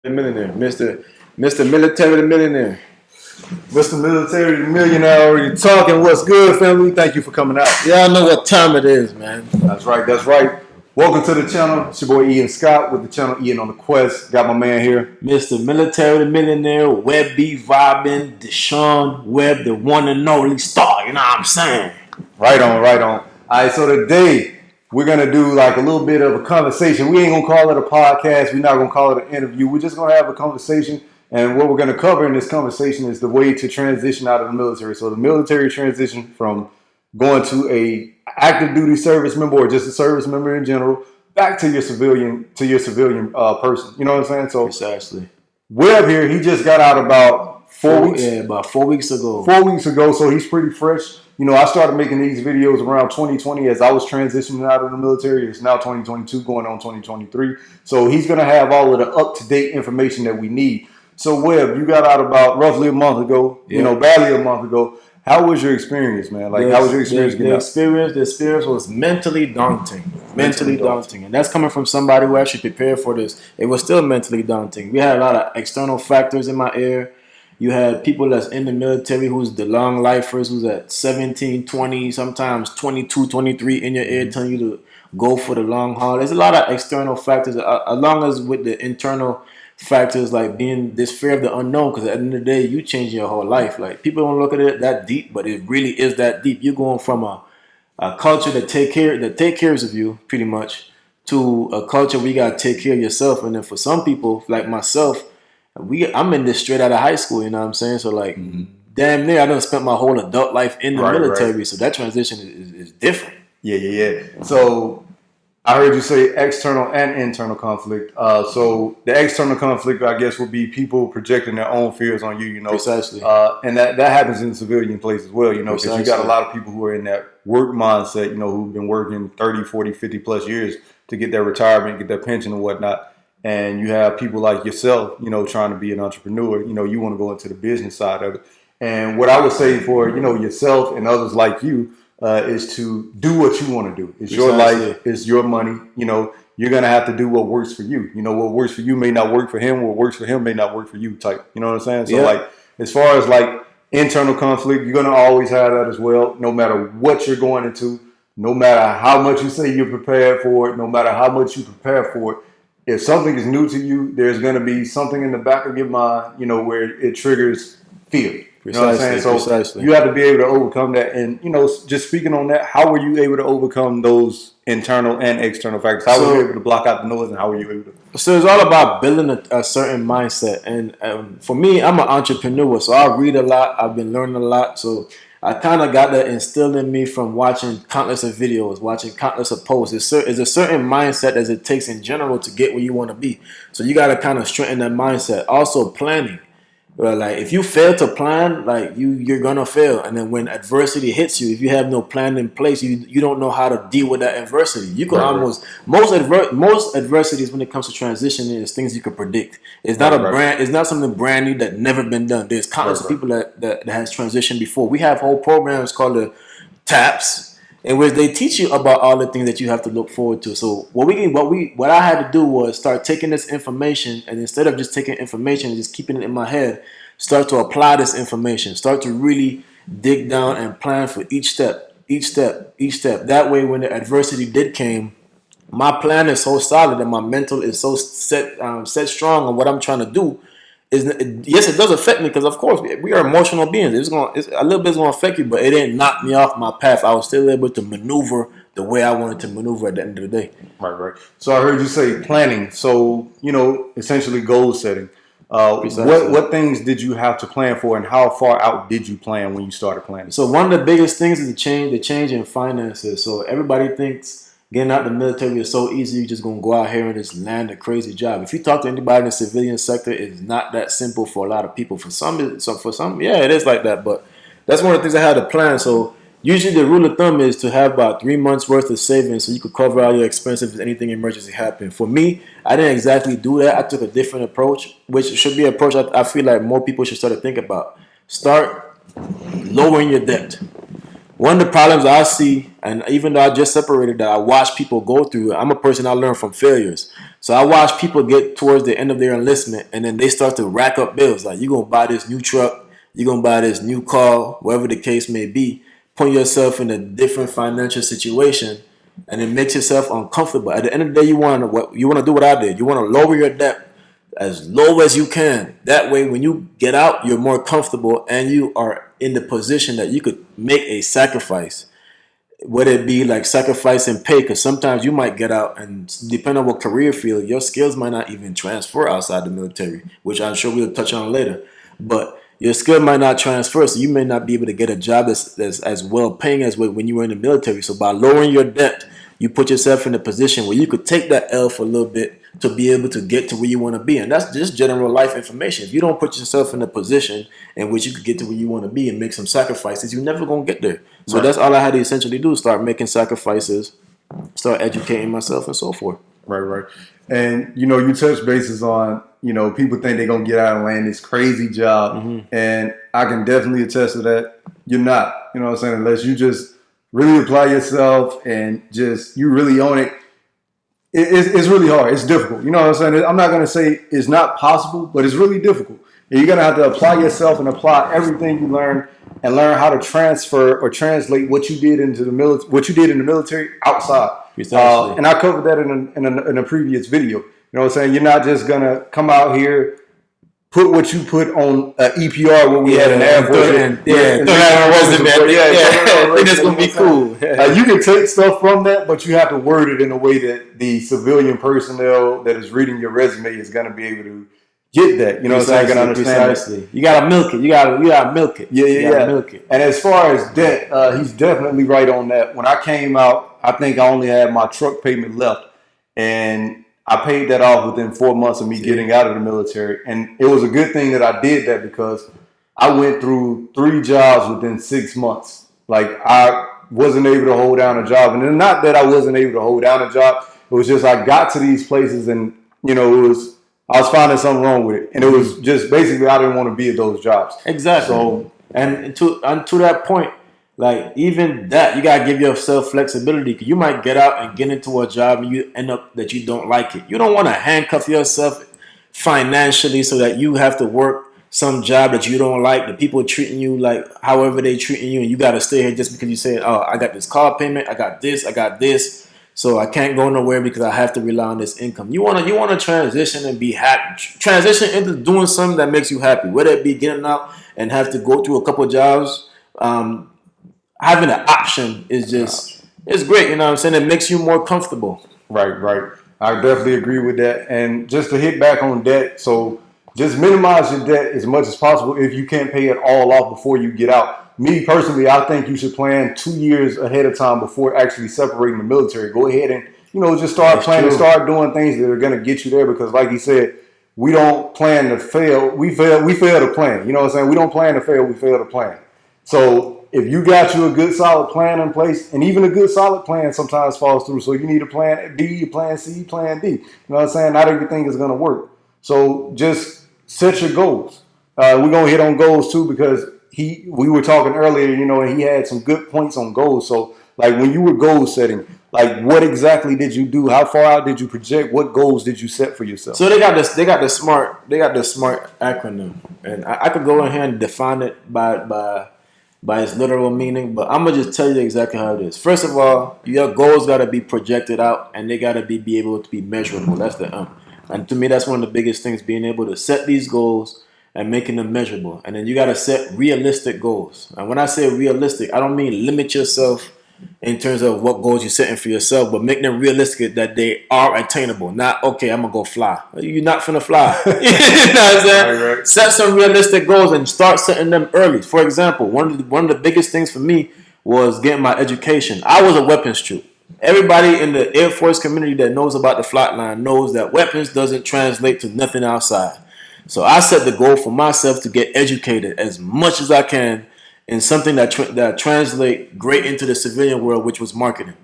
The millionaire, Mr. Military the millionaire. Mr. Military, the millionaire already talking. What's good, family? Thank you for coming out. Y'all know what time it is, man. That's right, that's right. Welcome to the channel. It's your boy Ian Scott with the channel Ian on the Quest. Got my man here. Mr. Military the millionaire, Web B vibing, Deshaun Webb, the one and only star. You know what I'm saying? Right on, right on. All right, so today we're gonna do like a little bit of a conversation. We ain't gonna call it a podcast. We're not gonna call it an interview. We're just gonna have a conversation. And what we're gonna cover in this conversation is the way to transition out of the military. So the military transition from going to a active duty service member or just a service member in general back to your civilian person. You know what I'm saying? So Precisely. Webb here, he just got out about 4 weeks. Yeah, about 4 weeks ago. 4 weeks ago, so he's pretty fresh. You know, I started making these videos around 2020 as I was transitioning out of the military. It's now 2022 going on 2023. So he's going to have all of the up-to-date information that we need. So Webb, you got out about roughly a month ago, you know, barely a month ago. How was your experience, man? Like, how was your experience getting out? The experience was mentally daunting. Mentally daunting. And that's coming from somebody who actually prepared for this. It was still mentally daunting. We had a lot of external factors in my ear. You had people that's in the military who's the long lifers, who's at 17, 20, sometimes 22, 23 in your ear telling you to go for the long haul. There's a lot of external factors, along as with the internal factors, like being this fear of the unknown, because at the end of the day, you change your whole life. Like, people don't look at it that deep, but it really is that deep. You're going from a culture that take care of you, pretty much, to a culture where you got to take care of yourself. And then for some people, like myself, I'm in this straight out of high school, you know what I'm saying? So like, damn near, I done spent my whole adult life in the military. Right. So that transition is different. Yeah. So I heard you say external and internal conflict. So the external conflict, I guess, would be people projecting their own fears on you, you know. Precisely. And that happens in the civilian place as well, you know, because you got a lot of people who are in that work mindset, you know, who've been working 30, 40, 50 plus years to get their retirement, get their pension and whatnot. And you have people like yourself, you know, trying to be an entrepreneur. You know, you want to go into the business side of it. And what I would say for, you know, yourself and others like you is to do what you want to do. It's your life. It's your money. You know, you're going to have to do what works for you. You know, what works for you may not work for him. What works for him may not work for you type. You know what I'm saying? So, like, as far as, like, internal conflict, you're going to always have that as well, no matter what you're going into, no matter how much you say you're prepared for it, no matter how much you prepare for it. If something is new to you, there's going to be something in the back of your mind, you know, where it triggers fear. You know what I'm saying? So precisely. You have to be able to overcome that. And, you know, just speaking on that, how were you able to overcome those internal and external factors? How were you able to block out the noise, and how were you able to? So it's all about building a certain mindset. And for me, I'm an entrepreneur, so I read a lot. I've been learning a lot. So I kind of got that instilled in me from watching countless of videos, watching countless of posts. There's a certain mindset as it takes in general to get where you want to be. So you got to kind of strengthen that mindset. Also, planning. Well, like, if you fail to plan, like, you're gonna fail. And then when adversity hits you, if you have no plan in place, you don't know how to deal with that adversity. You can most adversities when it comes to transitioning is things you can predict. It's not It's not something brand new that never been done. There's countless people that has transitioned before. We have whole programs called the TAPS, in which they teach you about all the things that you have to look forward to. So what I had to do was start taking this information, and instead of just taking information and just keeping it in my head, start to apply this information. Start to really dig down and plan for each step. That way, when the adversity did came, my plan is so solid and my mental is so set strong on what I'm trying to do. Yes, it does affect me, because of course we are emotional beings. It's a little bit going to affect you, but it didn't knock me off my path. I was still able to maneuver the way I wanted to maneuver at the end of the day. Right. So I heard you say planning. So, you know, essentially goal setting. What things did you have to plan for, and how far out did you plan when you started planning? So one of the biggest things is the change in finances. So everybody thinks getting out the military is so easy. You're just going to go out here and just land a crazy job. If you talk to anybody in the civilian sector, it's not that simple for a lot of people. For some, yeah, it is like that. But that's one of the things I had to plan. So usually the rule of thumb is to have about 3 months worth of savings so you could cover all your expenses if anything emergency happened. For me, I didn't exactly do that. I took a different approach, which should be an approach I feel like more people should start to think about. Start lowering your debt. One of the problems I see, and even though I just separated that, I watch people go through, I'm a person I learn from failures. So I watch people get towards the end of their enlistment, and then they start to rack up bills. Like, you're going to buy this new truck, you're going to buy this new car, whatever the case may be, put yourself in a different financial situation, and it makes yourself uncomfortable. At the end of the day, you want to do what I did. You want to lower your debt as low as you can. That way, when you get out, you're more comfortable and you are in the position that you could make a sacrifice. Whether it be like sacrificing pay, because sometimes you might get out and depending on what career field, your skills might not even transfer outside the military, which I'm sure we'll touch on later. But your skill might not transfer, so you may not be able to get a job that's as well paying as when you were in the military. So by lowering your debt, you put yourself in a position where you could take that L for a little bit to be able to get to where you want to be. And that's just general life information. If you don't put yourself in a position in which you could get to where you want to be and make some sacrifices, you're never going to get there. So right. That's all I had to essentially do, start making sacrifices, start educating myself and so forth. Right. And, you touch bases on, people think they're going to get out and land this crazy job. Mm-hmm. And I can definitely attest to that. You're not, you know what I'm saying, unless you just really apply yourself and just you really own it. It's really hard. It's difficult. You know what I'm saying? I'm not going to say it's not possible, but it's really difficult. And you're going to have to apply yourself and apply everything you learn and learn how to transfer or translate what you did into the military, what you did in the military outside. And I covered that in a previous video. You know what I'm saying? You're not just going to come out here, put what you put on EPR when we had an Air Force. Throw that on resume. I think it's going to be cool. You can take stuff from that, but you have to word it in a way that the civilian personnel that is reading your resume is going to be able to get that. You know what I'm saying? Can understand that. You got to milk it. You got to milk it. Yeah. Milk it. And as far as debt, he's definitely right on that. When I came out, I think I only had my truck payment left, and I paid that off within 4 months of me getting out of the military. And it was a good thing that I did that because I went through 3 jobs within 6 months. Like, I wasn't able to hold down a job. And not that I wasn't able to hold down a job. It was just I got to these places and, I was finding something wrong with it. And it was just basically I didn't want to be at those jobs. Exactly. So, and to that point, like, even that, you got to give yourself flexibility, because you might get out and get into a job and you end up that you don't like it. You don't want to handcuff yourself financially so that you have to work some job that you don't like, the people treating you like however they treating you, and you got to stay here just because you say, oh, I got this car payment, I got this, so I can't go nowhere because I have to rely on this income. You want to transition and be happy. Transition into doing something that makes you happy, whether it be getting out and have to go through a couple of jobs. Having an option is just, it's great, you know what I'm saying? It makes you more comfortable. Right. I definitely agree with that. And just to hit back on debt, so just minimize your debt as much as possible if you can't pay it all off before you get out. Me personally, I think you should plan 2 years ahead of time before actually separating the military. Go ahead and, just start planning, start doing things that are going to get you there, because like you said, we don't plan to fail. We fail to plan. You know what I'm saying? We don't plan to fail. We fail to plan. So if you got you a good solid plan in place, and even a good solid plan sometimes falls through. So you need a plan B, plan C, plan D. You know what I'm saying? Not everything is going to work. So just set your goals. We're going to hit on goals too, because we were talking earlier, and he had some good points on goals. So like when you were goal setting, like what exactly did you do? How far out did you project? What goals did you set for yourself? So they got the SMART acronym, and I could go in here and define it by its literal meaning, but I'm gonna just tell you exactly how it is. First of all, your goals gotta be projected out, and they gotta be able to be measurable. That's the and to me, that's one of the biggest things: being able to set these goals and making them measurable. And then you gotta set realistic goals. And when I say realistic, I don't mean limit yourself in terms of what goals you're setting for yourself, but make them realistic that they are attainable. Not, okay, I'm going to go fly. You're not finna fly. You know what I'm saying? Right. Set some realistic goals and start setting them early. For example, one of the biggest things for me was getting my education. I was a weapons troop. Everybody in the Air Force community that knows about the flight line knows that weapons doesn't translate to nothing outside. So I set the goal for myself to get educated as much as I can in something that translate great into the civilian world, which was marketing.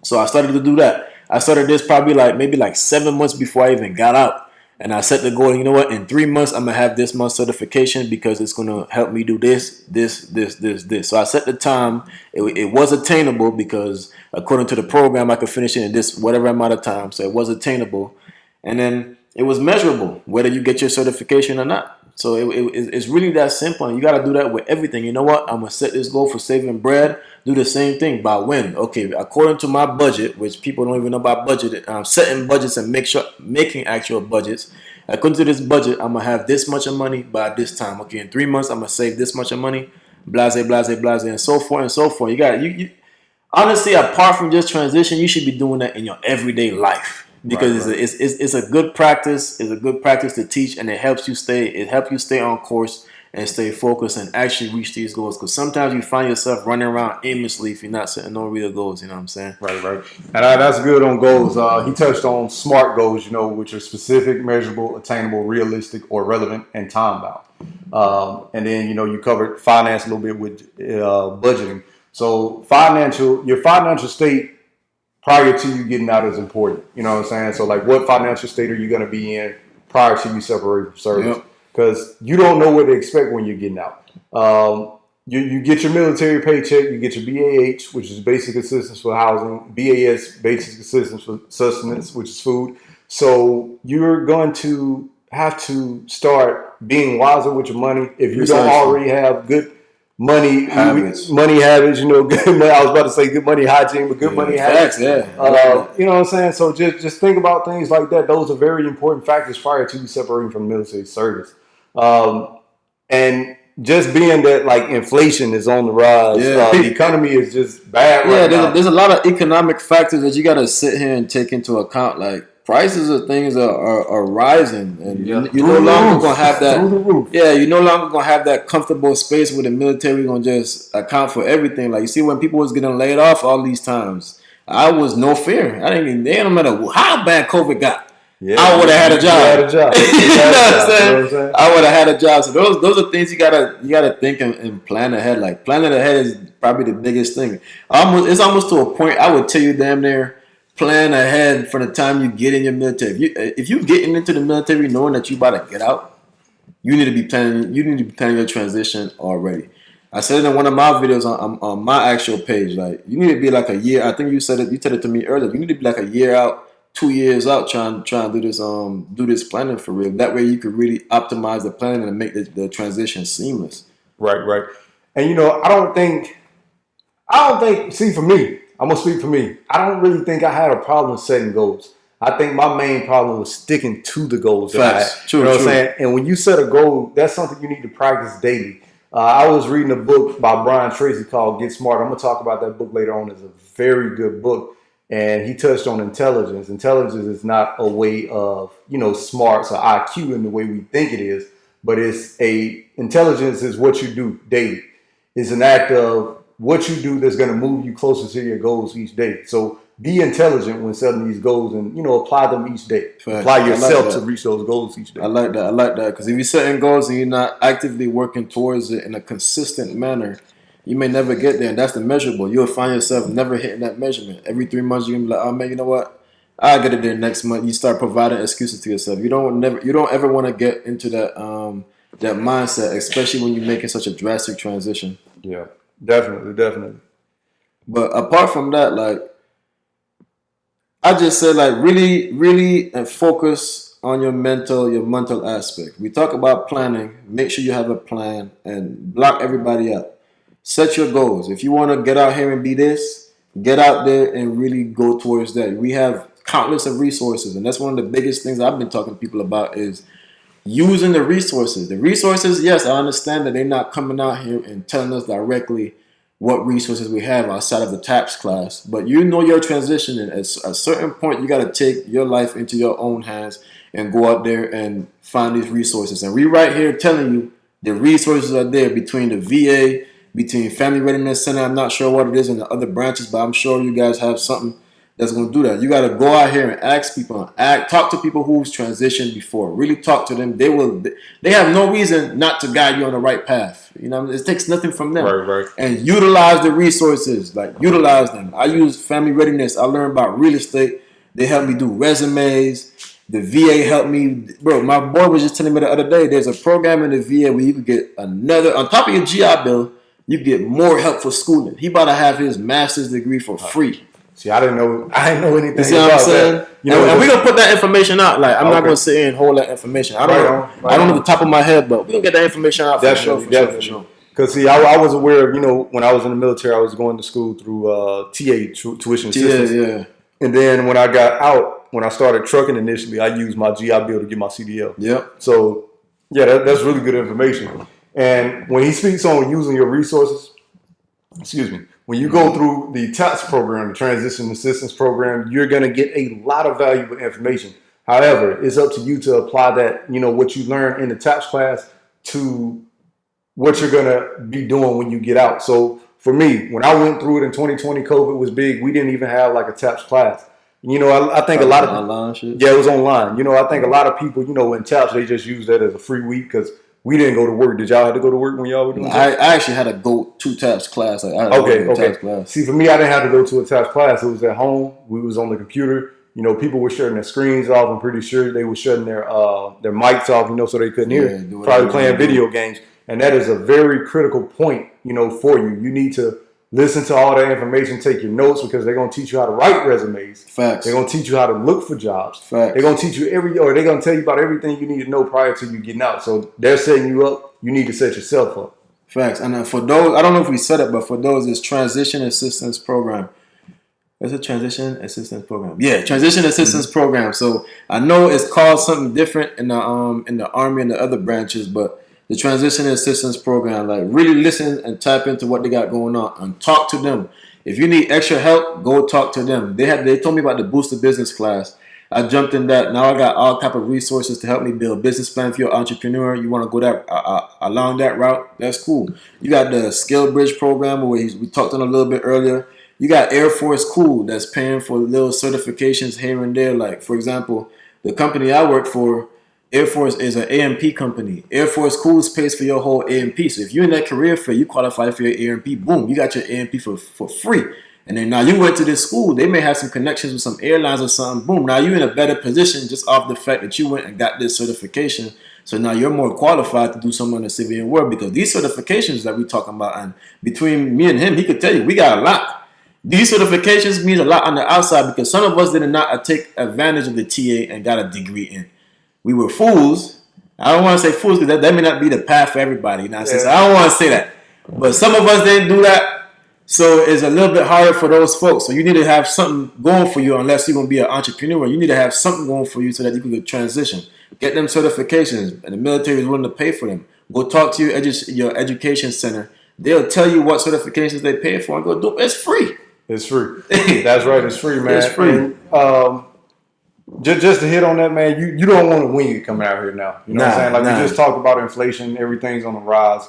So I started to do that. I started this probably maybe 7 months before I even got out. And I set the goal, you know what, in 3 months, I'm going to have this month certification because it's going to help me do this. So I set the time. It was attainable because according to the program, I could finish it in this whatever amount of time. So it was attainable. and then it was measurable whether you get your certification or not. So it's really that simple, and you got to do that with everything. You know what? I'm gonna set this goal for saving bread. Do the same thing by when? Okay, according to my budget, which people don't even know about budget, setting budgets and making actual budgets. According to this budget, I'm gonna have this much of money by this time. Okay, in 3 months, I'm gonna save this much of money. Blase, blase, blase, and so forth and so forth. You honestly, apart from just transition, you should be doing that in your everyday life. Because it's a good practice. It's a good practice to teach, and it helps you stay on course and stay focused and actually reach these goals. Because sometimes you find yourself running around aimlessly if you're not setting no real goals. You know what I'm saying? Right. And that's good on goals. He touched on SMART goals, which are specific, measurable, attainable, realistic, or relevant, and time bound. And then you covered finance a little bit with budgeting. So your financial state prior to you getting out is important. You know what I'm saying? So like, what financial state are you going to be in prior to you separating from service? Because you don't know what to expect when you're getting out. You get your military paycheck, you get your BAH, which is basic assistance for housing, BAS, basic assistance for sustenance, which is food. So you're going to have to start being wiser with your money. If you don't already have good money habits, good money. I was about to say good money hygiene, but good money habits. You know what I'm saying? So just think about things like that. Those are very important factors prior to you separating from military service. And just being that like inflation is on the rise, the economy is just bad right now. There's a lot of economic factors that you got to sit here and take into account. Like prices of things are rising, and you're no longer gonna have that. Yeah, you're no longer gonna have that comfortable space where the military gonna just account for everything. Like you see, when people was getting laid off all these times, I was no fear. I didn't even. No matter how bad COVID got. Yeah, I would have had a job. You know what I'm saying? I would have had a job. So those are things you gotta think and plan ahead. Like planning ahead is probably the biggest thing. It's almost to a point I would tell you damn near plan ahead for the time you get in your military. If you getting into the military knowing that you about to get out, you need to be planning. You need to be planning your transition already. I said it in one of my videos on my actual page. Like you need to be like a year. I think you said it. You said it to me earlier. You need to be like a year out. 2 years out trying to do this planning for real. That way you could really optimize the plan and make the transition seamless. Right. And I don't think see, for me, I'm gonna speak for me. I don't really think I had a problem setting goals. I think my main problem was sticking to the goals that I had. True, you know what I'm saying? And when you set a goal, that's something you need to practice daily. I was reading a book by Brian Tracy called Get Smart. I'm gonna talk about that book later on. It's a very good book. And he touched on intelligence. Intelligence is not a way of, smarts or IQ in the way we think it is, but intelligence is what you do daily. It's an act of what you do that's going to move you closer to your goals each day. So be intelligent when setting these goals and, apply them each day. Apply yourself to reach those goals each day. I like that. Because if you're setting goals and you're not actively working towards it in a consistent manner, you may never get there, and that's the measurable. You'll find yourself never hitting that measurement. Every 3 months, you're gonna be like, "Oh man, you know what? I'll get it there next month." You start providing excuses to yourself. You don't ever want to get into that mindset, especially when you're making such a drastic transition. Yeah, definitely. But apart from that, like I just said, like really focus on your mental aspect. We talk about planning. Make sure you have a plan and block everybody out. Set your goals. If you want to get out here and be this, get out there and really go towards that. We have countless of resources, and that's one of the biggest things I've been talking to people about is using the resources. The resources, yes, I understand that they're not coming out here and telling us directly what resources we have outside of the TAPS class, but your transition, and at a certain point, you got to take your life into your own hands and go out there and find these resources. And we right here telling you the resources are there between the VA, between Family Readiness Center. I'm not sure what it is in the other branches, but I'm sure you guys have something that's going to do that. You got to go out here and ask people, talk to people who's transitioned before. Really talk to them. They have no reason not to guide you on the right path. It takes nothing from them. Right. And utilize the resources. Like utilize them. I use Family Readiness. I learned about real estate. They help me do resumes. The VA helped me. Bro, my boy was just telling me the other day, there's a program in the VA where you could get another, on top of your GI Bill, you get more help for schooling. He about to have his master's degree for free. See, I didn't know anything. You see what I'm saying? That. You know, and we're gonna put that information out. Like I'm not gonna sit here and hold that information. I don't know the top of my head, but we're gonna get that information out for sure. Because see, I was aware of, when I was in the military, I was going to school through tuition assistance. Yeah. And then when I got out, when I started trucking initially, I used my GI Bill to get my CDL. Yep. So yeah, that's really good information. And when he speaks on using your resources, when you go through the TAPS program, the Transition Assistance Program, you're going to get a lot of valuable information. However, it's up to you to apply that, what you learn in the TAPS class to what you're going to be doing when you get out. So for me, when I went through it in 2020, COVID was big. We didn't even have like a TAPS class. I think a lot of online shit. Yeah, it was online. I think a lot of people, in TAPS, they just use that as a free week because we didn't go to work. Did y'all have to go to work when y'all were doing that? I actually had to go to TAPS class. Okay. TAPS class. See, for me, I didn't have to go to a TAPS class. It was at home. We was on the computer. People were shutting their screens off. I'm pretty sure they were shutting their mics off, so they couldn't hear. Probably playing video games. And that is a very critical point, for you. You need to listen to all that information, take your notes because they're going to teach you how to write resumes. Facts. They're going to teach you how to look for jobs. Facts. They're going to teach you they're going to tell you about everything you need to know prior to you getting out. So they're setting you up. You need to set yourself up. Facts. And for those, I don't know if we said it, but for those, it's Transition Assistance Program. It's a Transition Assistance Program. Yeah, Transition Assistance Program. So I know it's called something different in the Army and the other branches, but the Transition Assistance Program, like really listen and tap into what they got going on and talk to them. If you need extra help, go talk to them. They told me about the Booster Business class. I jumped in that. Now I got all type of resources to help me build a business plan. If you're an entrepreneur, you want to go that along that route, that's cool. You got the Skillbridge program where we talked on a little bit earlier. You got Air Force Cool that's paying for little certifications here and there. Like, for example, the company I work for, Air Force is an AMP company. Air Force Schools pays for your whole AMP. So if you're in that career field, you qualify for your AMP. Boom, you got your AMP for free. And then now you went to this school. They may have some connections with some airlines or something. Boom, now you're in a better position just off the fact that you went and got this certification. So now you're more qualified to do something in the civilian world because these certifications that we're talking about, and between me and him, he could tell you, we got a lot. These certifications mean a lot on the outside because some of us did not take advantage of the TA and got a degree in. We were fools. I don't want to say fools because that may not be the path for everybody. You know what I'm saying? So I don't want to say that. But some of us didn't do that. So it's a little bit harder for those folks. So you need to have something going for you unless you're going to be an entrepreneur. You need to have something going for you so that you can transition. Get them certifications. And the military is willing to pay for them. Go talk to your education center. They'll tell you what certifications they pay for and go do it. It's free. It's free. That's right. It's free, man. It's free. And, just to hit on that, man, you don't want to wing it coming out here now. You know what I'm saying? Like we just talked about inflation, everything's on the rise.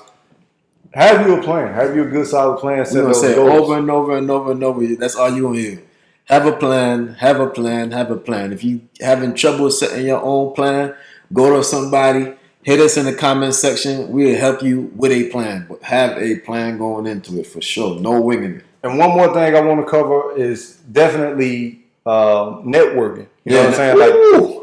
Have you a plan? Have you a good solid plan? We're going to say over and over and over and over. That's all you're going to hear. Have a plan, have a plan, have a plan. If you having trouble setting your own plan, go to somebody, hit us in the comment section. We'll help you with a plan. But have a plan going into it for sure. No winging it. And one more thing I want to cover is definitely networking. You know what I'm saying? Like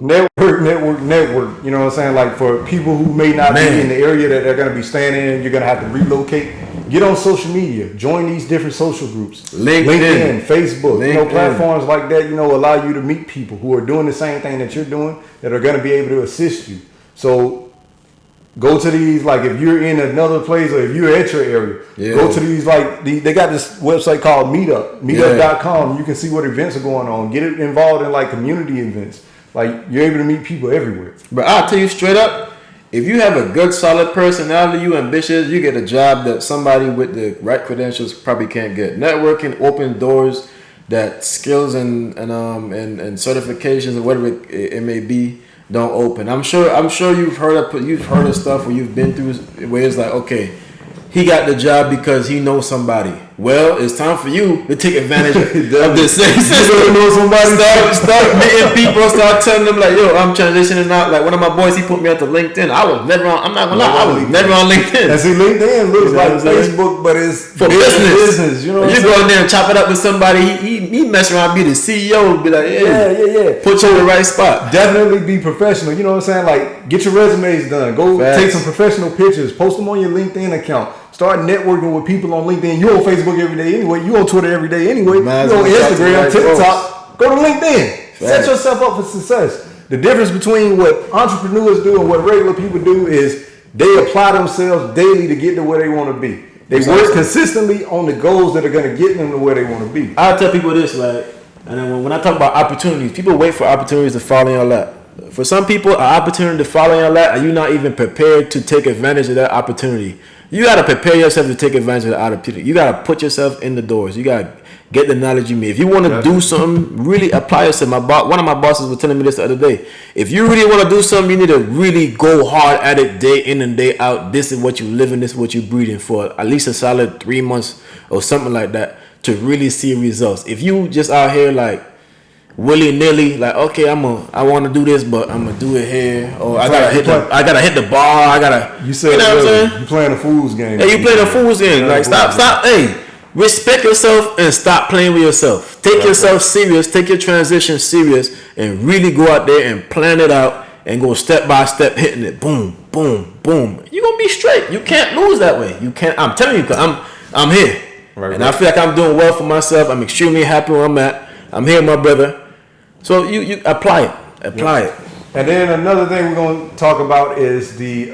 network. You know what I'm saying? Like for people who may not be in the area that they're going to be staying in, you're going to have to relocate. Get on social media. Join these different social groups. LinkedIn, Facebook. Platforms like that, allow you to meet people who are doing the same thing that you're doing that are going to be able to assist you. So go to these, like if you're in another place or if you're at your area, go to these, like they got this website called meetup.com. You can see what events are going on. Get it involved in like community events. Like you're able to meet people everywhere. But I'll tell you straight up, if you have a good solid personality, you ambitious, you get a job that somebody with the right credentials probably can't get. Networking opens doors that skills and certifications or whatever it may be don't open. I'm sure you've heard of stuff where you've been through where it's like, okay, he got the job because he knows somebody. Well, it's time for you to take advantage of this same system. Start meeting people, start telling them like, yo, I'm transitioning out. Like one of my boys, he put me onto LinkedIn. I was never on, I'm not gonna lie, I was never on LinkedIn. And see, LinkedIn looks like Facebook, but it's for business. You know, you go in there and chop it up with somebody, he mess around, be the CEO, be like, yeah. Put you in the right spot. Definitely be professional. You know what I'm saying? Like, get your resumes done. Go take some professional pictures. Post them on your LinkedIn account. Start networking with people on LinkedIn. You on Facebook every day anyway. You on Twitter every day anyway. You on Instagram, TikTok. Go to LinkedIn. Set yourself up for success. The difference between what entrepreneurs do and what regular people do is they apply themselves daily to get to where they want to be. They work consistently on the goals that are going to get them to where they want to be. I'll tell people this, like, and then when I talk about opportunities, people wait for opportunities to fall in your lap. For some people, an opportunity to fall in your lap, and you're not even prepared to take advantage of that opportunity. You got to prepare yourself to take advantage of the opportunity. You got to put yourself in the doors. You got to get the knowledge you need. If you want to do something, really apply yourself. One of my bosses was telling me this the other day. If you really want to do something, you need to really go hard at it day in and day out. This is what you living. This is what you breathing for. At least a solid 3 months or something like that to really see results. If you just out here like willy-nilly, like, okay, I want to do this, but I'm gonna do it here, or I gotta hit the bar. You said, what I'm saying? You playing a fool's game. Hey, you playing a fool's game. Like, stop. Hey, respect yourself and stop playing with yourself. Take yourself serious. Take your transition serious, and really go out there and plan it out and go step by step, hitting it. Boom, boom, boom. You're gonna be straight. You can't lose that way. You can't. I'm telling you, 'cause I'm here, I feel like I'm doing well for myself. I'm extremely happy where I'm at. I'm here, my brother. So you apply it. And then another thing we're going to talk about is the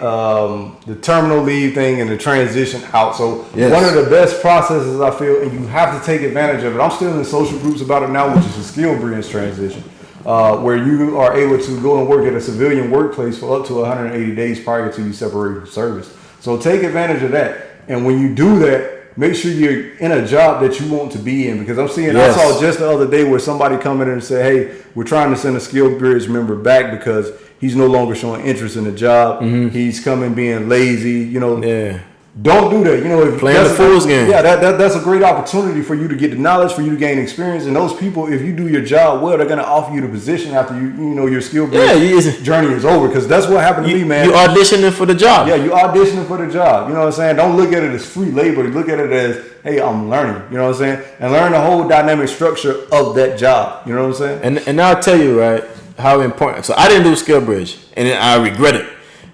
terminal leave thing and the transition out. So one of the best processes, I feel, and you have to take advantage of it. I'm still in social groups about it now, which is a Skillbridge transition, where you are able to go and work at a civilian workplace for up to 180 days prior to you separating from service. So take advantage of that. And when you do that, make sure you're in a job that you want to be in, because I saw just the other day where somebody come in and say, hey, we're trying to send a Skillbridge member back because he's no longer showing interest in the job. He's coming being lazy, Don't do that. If playing the fool's game. Yeah, that's a great opportunity for you to get the knowledge, for you to gain experience. And those people, if you do your job well, they're going to offer you the position after your Skillbridge journey is over. Because that's what happened to me, man. You auditioning for the job. Yeah, you auditioning for the job. You know what I'm saying? Don't look at it as free labor. Look at it as, hey, I'm learning. You know what I'm saying? And learn the whole dynamic structure of that job. You know what I'm saying? And I'll tell you, right, how important. So I didn't do Skillbridge, and I regret it.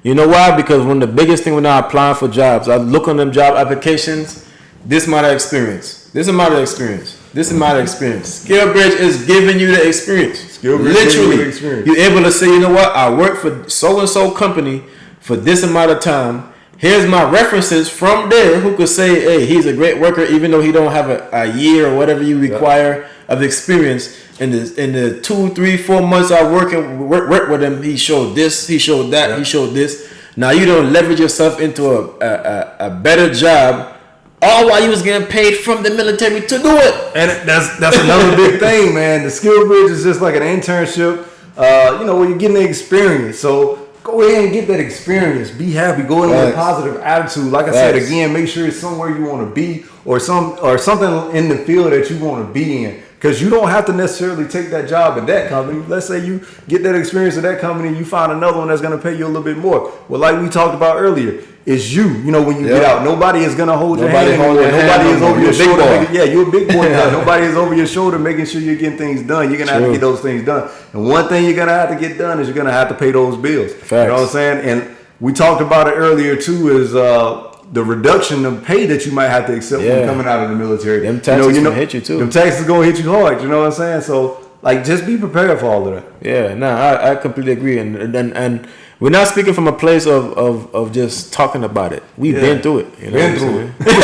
You know why? Because one of the biggest things when I applying for jobs, I look on them job applications. This is my experience. Skillbridge is giving you the experience. Literally, you're able to say, you know what? I work for so and so company for this amount of time. Here's my references from there who could say, hey, he's a great worker, even though he don't have a year or whatever you require of experience. In the 2, 3, 4 months I work with him, he showed this, he showed that, he showed this. Now you don't leverage yourself into a better job, all while you was getting paid from the military to do it. And that's another big thing, man. The Skillbridge is just like an internship, where you're getting the experience. So go ahead and get that experience. Be happy. Go in with a positive attitude. Like I said again, make sure it's somewhere you want to be, or something in the field that you want to be in. Because you don't have to necessarily take that job at that company. Let's say you get that experience at that company and you find another one that's going to pay you a little bit more. Well, like we talked about earlier, it's you. When you get out, nobody is going to hold your hand. Nobody is over your shoulder. You're a big boy now. Nobody is over your shoulder making sure you're getting things done. You're going to have to get those things done. And one thing you're going to have to get done is you're going to have to pay those bills. Facts. You know what I'm saying? And we talked about it earlier too, is the reduction of pay that you might have to accept when coming out of the military. Them taxes gonna hit you too. Them taxes gonna hit you hard. You know what I'm saying? So just be prepared for all of that. Yeah, I completely agree. And we're not speaking from a place of just talking about it. We've been through it. Been through it. Going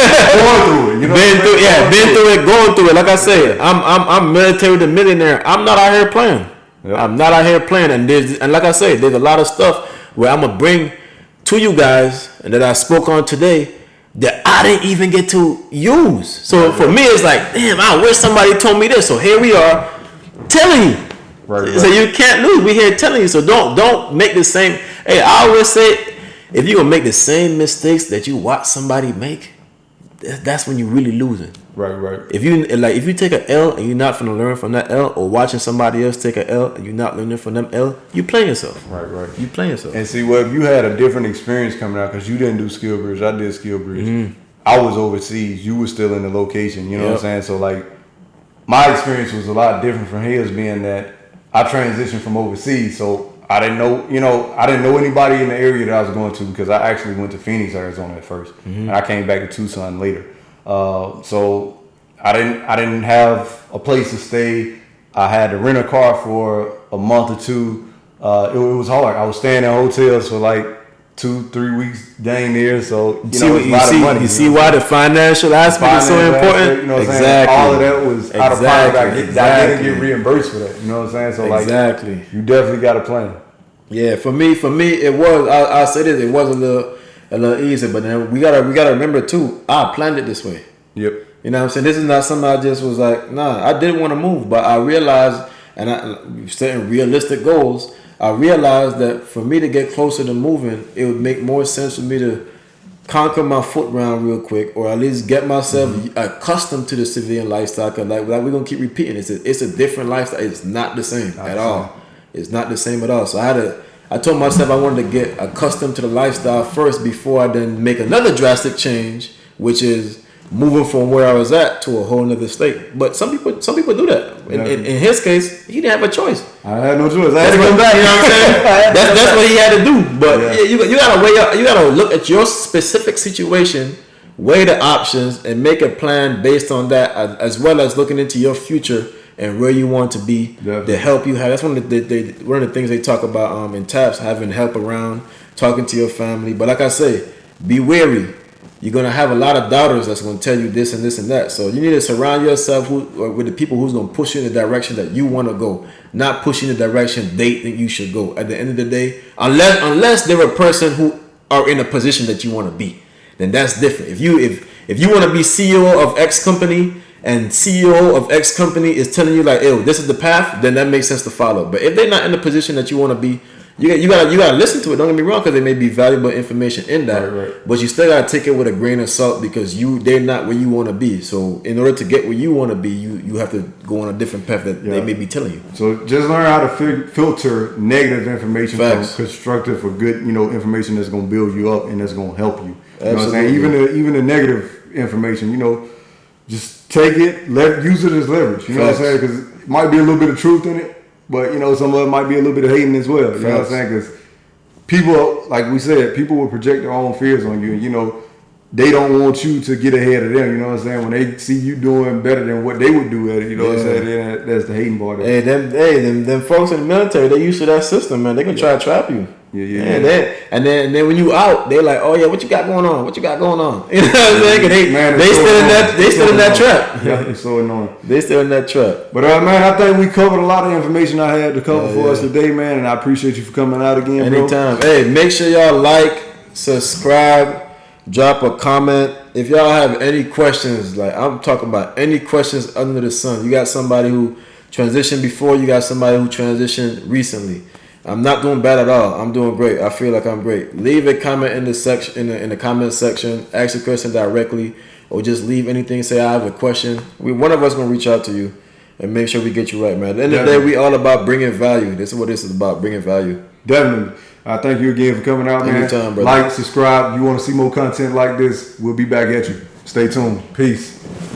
through it. Been through it, going through it. Like I said, I'm military to millionaire. I'm not out here playing. Yep. I'm not out here playing. And like I said, there's a lot of stuff where I'm gonna bring to you guys and that I spoke on today that I didn't even get to use. So for me, it's like, damn, I wish somebody told me this. So here we are telling you. Right. So you can't lose. We're here telling you. So don't make the same. Hey, I always say, if you're gonna make the same mistakes that you watch somebody make, that's when you're really losing. Right. If you take an L and you're not gonna learn from that L, or watching somebody else take an L and you're not learning from them L, you playing yourself. Right. You playing yourself. And see, if you had a different experience coming out, because you didn't do Skillbridge, I did Skillbridge. Mm-hmm. I was overseas. You were still in the location. You know what I'm saying? So my experience was a lot different from his, being that I transitioned from overseas. So I didn't know anybody in the area that I was going to, because I actually went to Phoenix, Arizona at first, and I came back to Tucson later. So I didn't have a place to stay. I had to rent a car for a month or two. It was hard. I was staying in hotels for like 2-3 weeks, dang near. So you see why the financial aspect is so important. You know what I'm saying? All of that was out of pocket. I didn't get reimbursed for that. You know what I'm saying? So like, you definitely got a plan. Yeah, for me, it was. I'll say this: it was a little easier, but then we gotta remember too. I planned it this way. Yep. You know what I'm saying? This is not something I just was like, nah. I didn't want to move, but I realized, and I setting realistic goals. I realized that for me to get closer to moving, it would make more sense for me to conquer my foot round real quick, or at least get myself accustomed to the civilian lifestyle. Cause like we're gonna keep repeating, it's a different lifestyle. It's not the same at all. It's not the same at all. So I told myself I wanted to get accustomed to the lifestyle first before I then make another drastic change, which is moving from where I was at to a whole nother state. But some people do that. In his case, he didn't have a choice. I had no choice. I had to come back. You know what I'm saying? that's what he had to do. But you gotta weigh up. You gotta look at your specific situation, weigh the options, and make a plan based on that, as well as looking into your future and where you want to be. The help you have. That's one of the things they talk about in TAPS, having help around, talking to your family. But like I say, be wary. You're gonna have a lot of doubters that's gonna tell you this and this and that. So you need to surround yourself with the people who's gonna push you in the direction that you want to go, not push you in the direction they think you should go. At the end of the day, unless they're a person who are in a position that you want to be, then that's different. If you want to be CEO of X company and CEO of X company is telling you like, "Ew, this is the path," then that makes sense to follow. But if they're not in the position that you want to be, you gotta listen to it. Don't get me wrong, because there may be valuable information in that. Right. But you still gotta take it with a grain of salt, because they're not where you want to be. So in order to get where you want to be, you have to go on a different path that they may be telling you. So just learn how to filter negative information from constructive or good, information that's gonna build you up and that's gonna help you. You know what I'm saying? Even the negative information, just take it, use it as leverage. You know what I'm saying? Because it might be a little bit of truth in it. But, some of it might be a little bit of hating as well. You know what I'm saying? Because people, like we said, people will project their own fears on you. And, they don't want you to get ahead of them. You know what I'm saying? When they see you doing better than what they would do at it, you know what I'm saying? Then that's the hating part of it. Them folks in the military, they used to that system, man. They can try to trap you. Yeah. And then when you out, they like, oh yeah, what you got going on? What you got going on? You know what I'm saying? They still in that trap. Yeah, it's so annoying. They still in that trap. But man, I think we covered a lot of information I had to cover for us today, man. And I appreciate you for coming out again, anytime. Bro. Hey, make sure y'all like, subscribe, drop a comment. If y'all have any questions, like I'm talking about any questions under the sun. You got somebody who transitioned before, you got somebody who transitioned recently. I'm not doing bad at all. I'm doing great. I feel like I'm great. Leave a comment in the section, in the comment section. Ask a question directly, or just leave anything. Say I have a question. One of us gonna reach out to you and make sure we get you right, man. At the end of the day, we all about bringing value. This is what this is about, bringing value. Definitely. Thank you again for coming out, man. Anytime, brother. Like, subscribe. You want to see more content like this? We'll be back at you. Stay tuned. Peace.